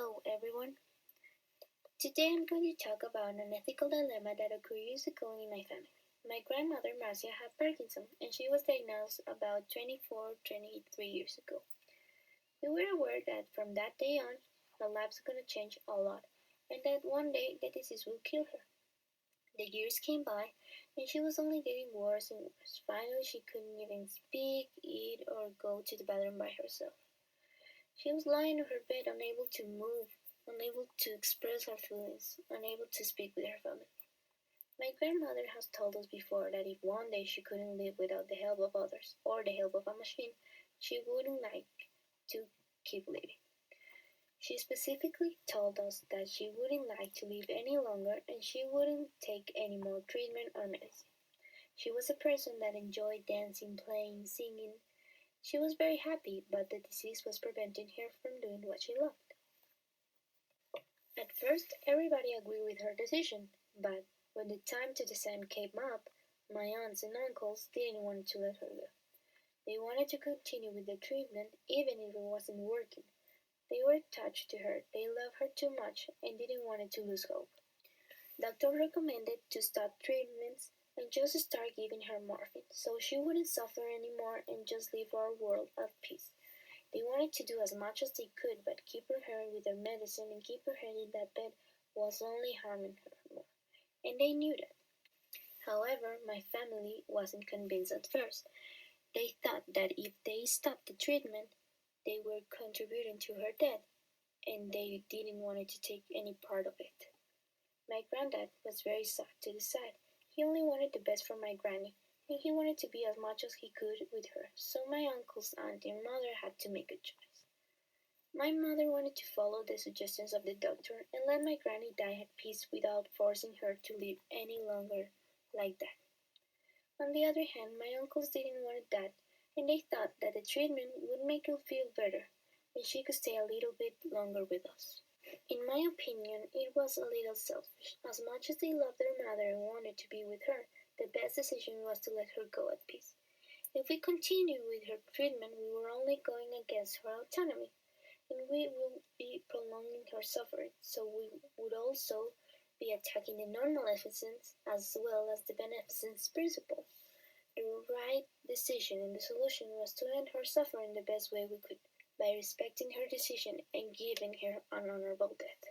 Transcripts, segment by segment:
Hello, everyone. Today I'm going to talk about an ethical dilemma that occurred years ago in my family. My grandmother, Marcia, had Parkinson, and she was diagnosed about 23 years ago. We were aware that from that day on, her life was going to change a lot, and that one day the disease will kill her. The years came by, and she was only getting worse and worse. Finally, she couldn't even speak, eat, or go to the bathroom by herself. She was lying on her bed, unable to move, unable to express her feelings, unable to speak with her family. My grandmother has told us before that if one day she couldn't live without the help of others or the help of a machine, she wouldn't like to keep living. She specifically told us that she wouldn't like to live any longer and she wouldn't take any more treatment or medicine. She was a person that enjoyed dancing, playing, singing. She was very happy, but the disease was preventing her from doing what she loved. At first, everybody agreed with her decision, but when the time to decide came up, my aunts and uncles didn't want to let her go. They wanted to continue with the treatment even if it wasn't working. They were attached to her, they loved her too much, and didn't want to lose hope. Doctors recommended to stop treatments and just start giving her morphine so she wouldn't suffer anymore and just live our world at peace. They wanted to do as much as they could, but keeping her with their medicine and keeping her in that bed was only harming her more, and they knew that. However, my family wasn't convinced at first. They thought that if they stopped the treatment, they were contributing to her death, and they didn't want to take any part of it. My granddad was very sad to decide. He only wanted the best for my granny, and he wanted to be as much as he could with her, so my uncles, aunt, and mother had to make a choice. My mother wanted to follow the suggestions of the doctor and let my granny die at peace without forcing her to live any longer like that. On the other hand, my uncles didn't want that, and they thought that the treatment would make her feel better, and she could stay a little bit longer with us. In my opinion, it was a little selfish. As much as they loved their mother and wanted to be with her, the best decision was to let her go at peace. If we continued with her treatment, we were only going against her autonomy, and we would be prolonging her suffering, so we would also be attacking the non-maleficence as well as the beneficence principle. The right decision and the solution was to end her suffering the best way we could, by respecting her decision and giving her an honorable death.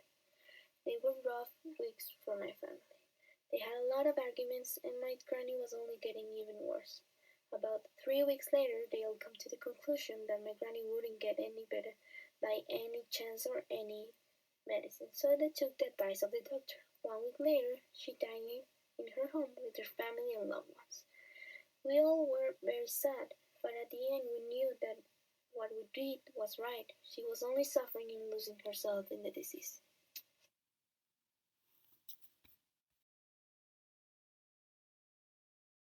They were rough weeks for my family. They had a lot of arguments, and my granny was only getting even worse. About 3 weeks later, they all come to the conclusion that my granny wouldn't get any better by any chance or any medicine, so they took the advice of the doctor. 1 week later, she died in her home with her family and loved ones. We all were very sad, but at the end we knew that what we did was right. She was only suffering and losing herself in the disease.